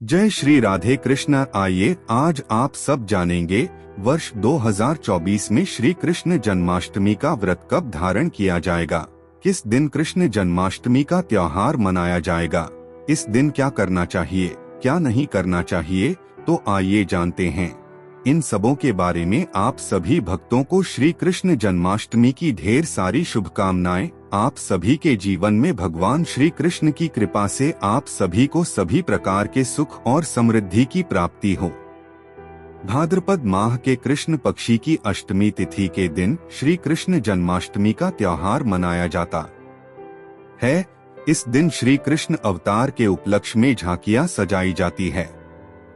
जय श्री राधे कृष्ण। आइए आज आप सब जानेंगे वर्ष 2024 में श्री कृष्ण जन्माष्टमी का व्रत कब धारण किया जाएगा, किस दिन कृष्ण जन्माष्टमी का त्योहार मनाया जाएगा, इस दिन क्या करना चाहिए क्या नहीं करना चाहिए, तो आइए जानते हैं। इन सबों के बारे में आप सभी भक्तों को श्री कृष्ण जन्माष्टमी की ढेर सारी शुभकामनाएं। आप सभी के जीवन में भगवान श्री कृष्ण की कृपा से आप सभी को सभी प्रकार के सुख और समृद्धि की प्राप्ति हो। भाद्रपद माह के कृष्ण पक्षी की अष्टमी तिथि के दिन श्री कृष्ण जन्माष्टमी का त्योहार मनाया जाता है। इस दिन श्री कृष्ण अवतार के उपलक्ष्य में झांकियां सजाई जाती है।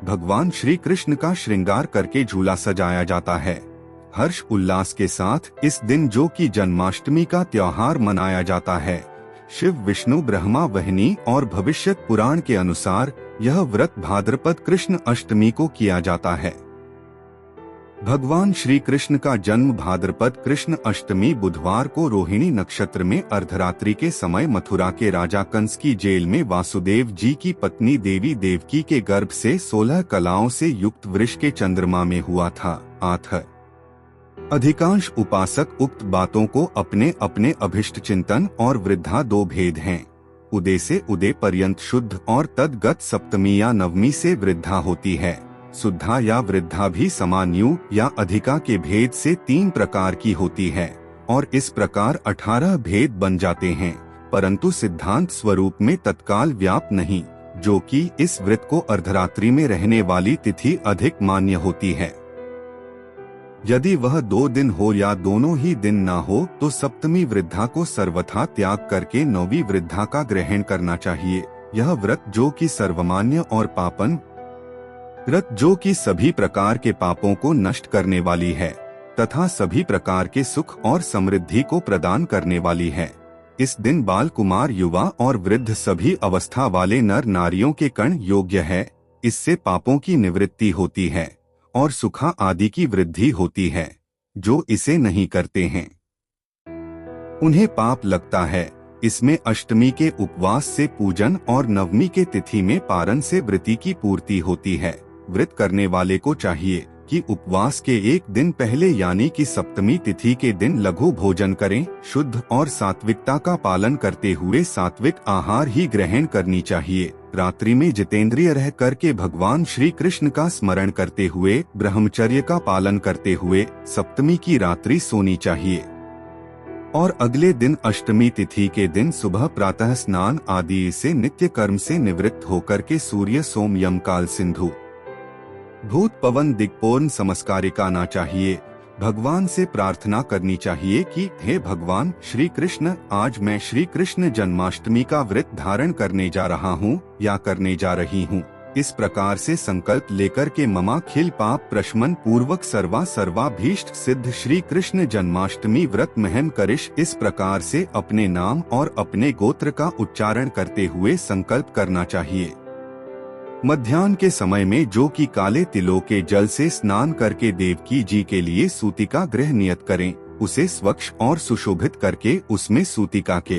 भगवान श्री कृष्ण का श्रृंगार करके झूला सजाया जाता है। हर्ष उल्लास के साथ इस दिन जो कि जन्माष्टमी का त्योहार मनाया जाता है। शिव विष्णु ब्रह्मा वहिनी और भविष्यत पुराण के अनुसार यह व्रत भाद्रपद कृष्ण अष्टमी को किया जाता है। भगवान श्री कृष्ण का जन्म भाद्रपद कृष्ण अष्टमी बुधवार को रोहिणी नक्षत्र में अर्धरात्रि के समय मथुरा के राजा कंस की जेल में वासुदेव जी की पत्नी देवी देवकी के गर्भ से 16 कलाओं से युक्त वृष के चंद्रमा में हुआ था। अधिकांश उपासक उक्त बातों को अपने अपने अभिष्ट चिंतन और वृद्धा दो भेद हैं। उदय से उदय पर्यंत शुद्ध और तदगत सप्तमी या नवमी से वृद्धा होती है। शुद्धा या वृद्धा भी समान्यु या अधिका के भेद से 3 प्रकार की होती है और इस प्रकार 18 भेद बन जाते हैं, परंतु सिद्धांत स्वरूप में तत्काल व्याप्त नहीं, जो कि इस व्रत को अर्धरात्रि में रहने वाली तिथि अधिक मान्य होती है। यदि वह 2 दिन हो या दोनों ही दिन ना हो तो सप्तमी वृद्धा को सर्वथा त्याग करके नौवीं वृद्धा का ग्रहण करना चाहिए। यह व्रत जो कि सर्वमान्य और पापन व्रत जो कि सभी प्रकार के पापों को नष्ट करने वाली है तथा सभी प्रकार के सुख और समृद्धि को प्रदान करने वाली है। इस दिन बाल कुमार युवा और वृद्ध सभी अवस्था वाले नर नारियों के कण योग्य है। इससे पापों की निवृत्ति होती है और सुखा आदि की वृद्धि होती है। जो इसे नहीं करते हैं उन्हें पाप लगता है। इसमें अष्टमी के उपवास से पूजन और नवमी के तिथि में पारण से व्रती की पूर्ति होती है। व्रत करने वाले को चाहिए कि उपवास के एक दिन पहले यानी कि सप्तमी तिथि के दिन लघु भोजन करें। शुद्ध और सात्विकता का पालन करते हुए सात्विक आहार ही ग्रहण करनी चाहिए। रात्रि में जितेंद्रिय रह करके भगवान श्री कृष्ण का स्मरण करते हुए ब्रह्मचर्य का पालन करते हुए सप्तमी की रात्रि सोनी चाहिए और अगले दिन अष्टमी तिथि के दिन सुबह प्रातः स्नान आदि से नित्य कर्म से निवृत्त होकर के सूर्य सोम यम काल सिंधु भूत पवन दिक्पूर्ण समस्कारिका आना चाहिए। भगवान से प्रार्थना करनी चाहिए कि हे भगवान श्री कृष्ण, आज मैं श्री कृष्ण जन्माष्टमी का व्रत धारण करने जा रहा हूँ या करने जा रही हूँ। इस प्रकार से संकल्प लेकर के ममाखिल पाप प्रशमन पूर्वक सर्वाभीष्ट सिद्ध श्री कृष्ण जन्माष्टमी व्रत महम करिश, इस प्रकार से अपने नाम और अपने गोत्र का उच्चारण करते हुए संकल्प करना चाहिए। मध्याह्न के समय में जो कि काले तिलों के जल से स्नान करके देवकी जी के लिए सूतिका गृह नियत करें, उसे स्वच्छ और सुशोभित करके उसमें सूतिका के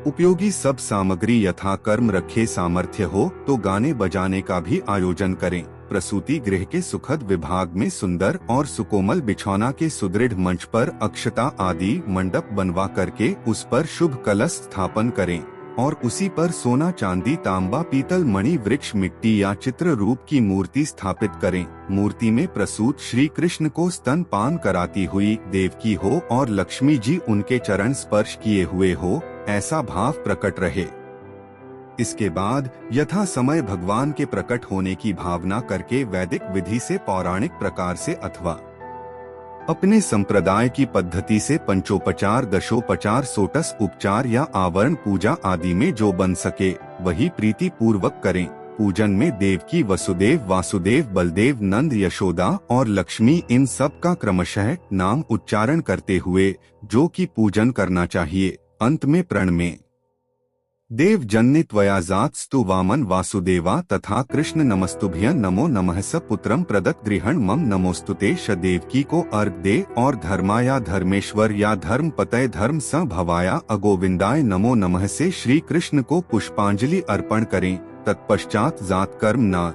उपयोगी सब सामग्री यथा कर्म रखे सामर्थ्य हो तो गाने बजाने का भी आयोजन करें। प्रसूति गृह के सुखद विभाग में सुंदर और सुकोमल बिछौना के सुदृढ़ मंच पर अक्षता आदि मंडप बनवा करके उस पर शुभ कलश स्थापन करें और उसी पर सोना चांदी तांबा पीतल मणि वृक्ष मिट्टी या चित्र रूप की मूर्ति स्थापित करें। मूर्ति में प्रसूत श्री कृष्ण को स्तन पान कराती हुई देवकी हो और लक्ष्मी जी उनके चरण स्पर्श किए हुए हो, ऐसा भाव प्रकट रहे। इसके बाद यथा समय भगवान के प्रकट होने की भावना करके वैदिक विधि से पौराणिक प्रकार से अथवा अपने संप्रदाय की पद्धति से पंचोपचार दशोपचार सोटस उपचार या आवरण पूजा आदि में जो बन सके वही प्रीति पूर्वक करें। पूजन में देवकी वसुदेव वासुदेव बलदेव नंद यशोदा और लक्ष्मी इन सब का क्रमशः नाम उच्चारण करते हुए जो कि पूजन करना चाहिए। अंत में प्रण में देव जन्य त्वया जातस्तु वामन वासुदेवा तथा कृष्ण नमस्तुभ्य नमो नमः स पुत्रम प्रदत्त गृहण मम नमोस्तुते श देवकी को अर्घ दे और धर्माया धर्मेश्वर या धर्म पतय धर्म स भवाया अगोविंदाय नमो नमः से श्री कृष्ण को पुष्पांजलि अर्पण करें तत्पश्चात जात कर्म न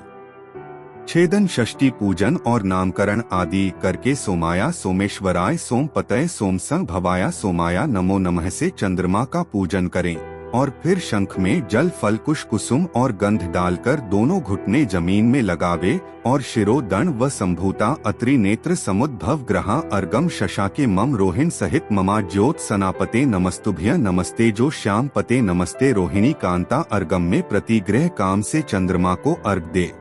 छेदन, षष्ठी पूजन और नामकरण आदि करके सोमाया सोमेश्वराय सोमपतये सोमसंग भवाया सोमाया नमो नमः से चंद्रमा का पूजन करें और फिर शंख में जल, फल, कुश, कुसुम और गंध डालकर दोनों घुटने जमीन में लगावे और शिरोदंड व संभूता अत्रि नेत्र समुद्भव ग्रहा अर्गम शशाके मम रोहिण सहित ममा ज्योत सनापते नमस्तुभ्य नमस्ते जो श्याम पते नमस्ते रोहिणी कांता अर्गम में प्रतिग्रह काम से चंद्रमा को अर्घ दे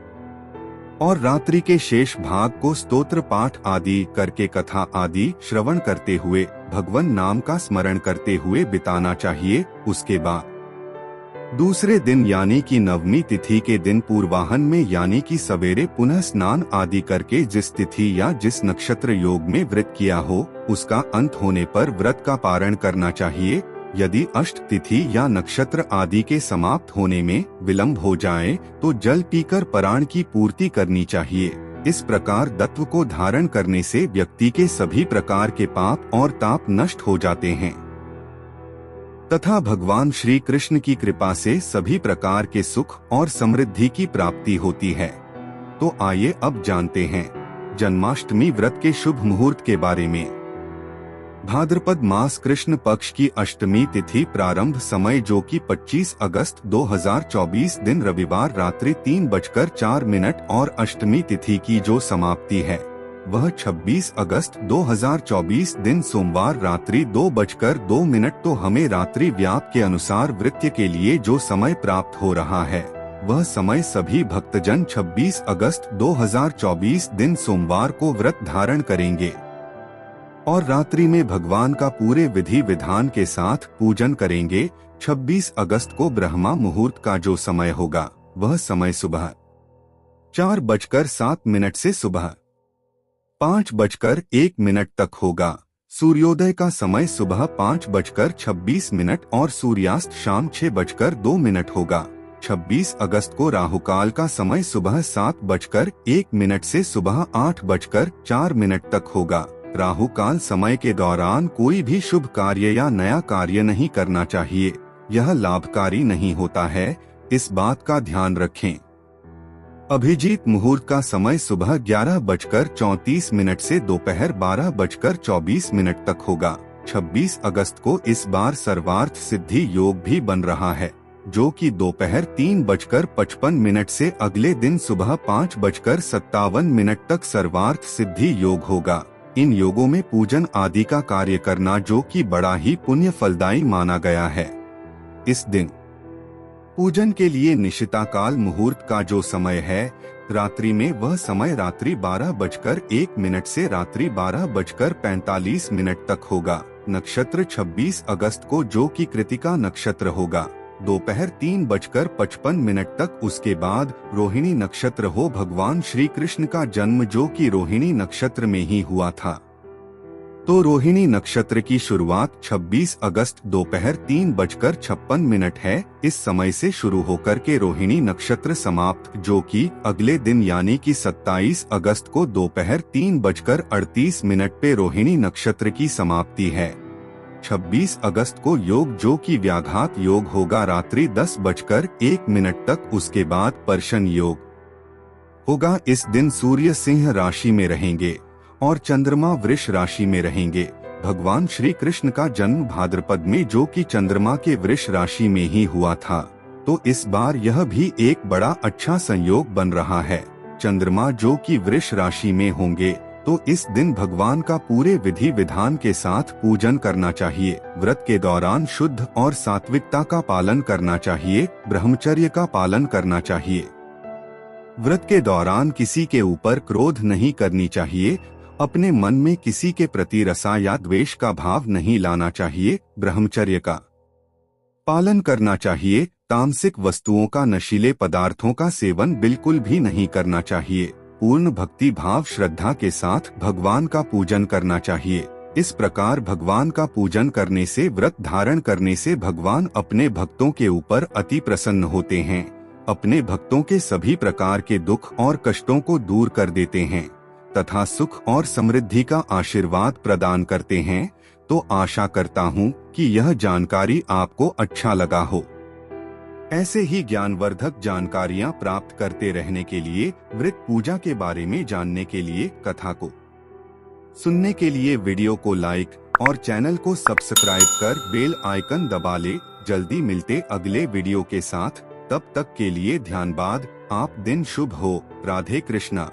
और रात्रि के शेष भाग को स्तोत्र पाठ आदि करके कथा आदि श्रवण करते हुए भगवान नाम का स्मरण करते हुए बिताना चाहिए। उसके बाद दूसरे दिन यानी कि नवमी तिथि के दिन पूर्वाहन में यानी कि सवेरे पुनः स्नान आदि करके जिस तिथि या जिस नक्षत्र योग में व्रत किया हो उसका अंत होने पर व्रत का पारण करना चाहिए। यदि अष्ट तिथि या नक्षत्र आदि के समाप्त होने में विलंब हो जाए तो जल पीकर पराण की पूर्ति करनी चाहिए। इस प्रकार दत्व को धारण करने से व्यक्ति के सभी प्रकार के पाप और ताप नष्ट हो जाते हैं तथा भगवान श्री कृष्ण की कृपा से सभी प्रकार के सुख और समृद्धि की प्राप्ति होती है। तो आइए अब जानते हैं जन्माष्टमी व्रत के शुभ मुहूर्त के बारे में। भाद्रपद मास कृष्ण पक्ष की अष्टमी तिथि प्रारंभ समय जो कि 25 अगस्त 2024 दिन रविवार रात्रि 3:04 और अष्टमी तिथि की जो समाप्ति है वह 26 अगस्त 2024 दिन सोमवार रात्रि 2:02। तो हमें रात्रि व्याप के अनुसार वृत्य के लिए जो समय प्राप्त हो रहा है वह समय सभी भक्तजन 26 अगस्त 2024 दिन सोमवार को व्रत धारण करेंगे और रात्रि में भगवान का पूरे विधि विधान के साथ पूजन करेंगे। 26 अगस्त को ब्रह्मा मुहूर्त का जो समय होगा वह समय सुबह 4:07 से सुबह 5:01 तक होगा। सूर्योदय का समय सुबह 5:26 और सूर्यास्त शाम 6:02 होगा। 26 अगस्त को राहुकाल का समय सुबह 7:01 से सुबह 8:04 तक होगा। राहु काल समय के दौरान कोई भी शुभ कार्य या नया कार्य नहीं करना चाहिए, यह लाभकारी नहीं होता है, इस बात का ध्यान रखें। अभिजीत मुहूर्त का समय सुबह 11:34 से दोपहर 12:24 तक होगा। 26 अगस्त को इस बार सर्वार्थ सिद्धि योग भी बन रहा है जो कि दोपहर 3:55 से अगले दिन सुबह 5:57 तक सर्वार्थ सिद्धि योग होगा। इन योगों में पूजन आदि का कार्य करना जो कि बड़ा ही पुण्य फलदायी माना गया है। इस दिन पूजन के लिए निशिताकाल मुहूर्त का जो समय है रात्रि में वह समय रात्रि 12:01 से रात्रि 12:45 तक होगा। नक्षत्र 26 अगस्त को जो कि कृतिका नक्षत्र होगा दोपहर 3:55 तक। उसके बाद रोहिणी नक्षत्र हो भगवान श्री कृष्ण का जन्म जो कि रोहिणी नक्षत्र में ही हुआ था। तो रोहिणी नक्षत्र की शुरुआत 26 अगस्त दोपहर 3:56 है। इस समय से शुरू होकर के रोहिणी नक्षत्र समाप्त जो कि अगले दिन यानी कि 27 अगस्त को दोपहर 3:38 पे रोहिणी नक्षत्र की समाप्ति है। 26 अगस्त को योग जो कि व्याघात योग होगा रात्रि 10:01 तक। उसके बाद पर्शन योग होगा। इस दिन सूर्य सिंह राशि में रहेंगे और चंद्रमा वृष राशि में रहेंगे। भगवान श्री कृष्ण का जन्म भाद्रपद में जो कि चंद्रमा के वृष राशि में ही हुआ था, तो इस बार यह भी एक बड़ा अच्छा संयोग बन रहा है। चंद्रमा जो कि वृष राशि में होंगे तो इस दिन भगवान का पूरे विधि विधान के साथ पूजन करना चाहिए। व्रत के दौरान शुद्ध और सात्विकता का पालन करना चाहिए, ब्रह्मचर्य का पालन करना चाहिए। व्रत के दौरान किसी के ऊपर क्रोध नहीं करनी चाहिए, अपने मन में किसी के प्रति रसा या द्वेष का भाव नहीं लाना चाहिए। ब्रह्मचर्य का पालन करना चाहिए। तामसिक वस्तुओं का, नशीले पदार्थों का सेवन बिल्कुल भी नहीं करना चाहिए। पूर्ण भक्ति भाव श्रद्धा के साथ भगवान का पूजन करना चाहिए। इस प्रकार भगवान का पूजन करने से, व्रत धारण करने से भगवान अपने भक्तों के ऊपर अति प्रसन्न होते हैं, अपने भक्तों के सभी प्रकार के दुख और कष्टों को दूर कर देते हैं तथा सुख और समृद्धि का आशीर्वाद प्रदान करते हैं। तो आशा करता हूँ कि यह जानकारी आपको अच्छा लगा हो। ऐसे ही ज्ञानवर्धक जानकारियाँ प्राप्त करते रहने के लिए, वृत पूजा के बारे में जानने के लिए, कथा को सुनने के लिए वीडियो को लाइक और चैनल को सब्सक्राइब कर बेल आइकन दबा ले। जल्दी मिलते अगले वीडियो के साथ, तब तक के लिए ध्यानबाद। आप दिन शुभ हो। राधे कृष्णा।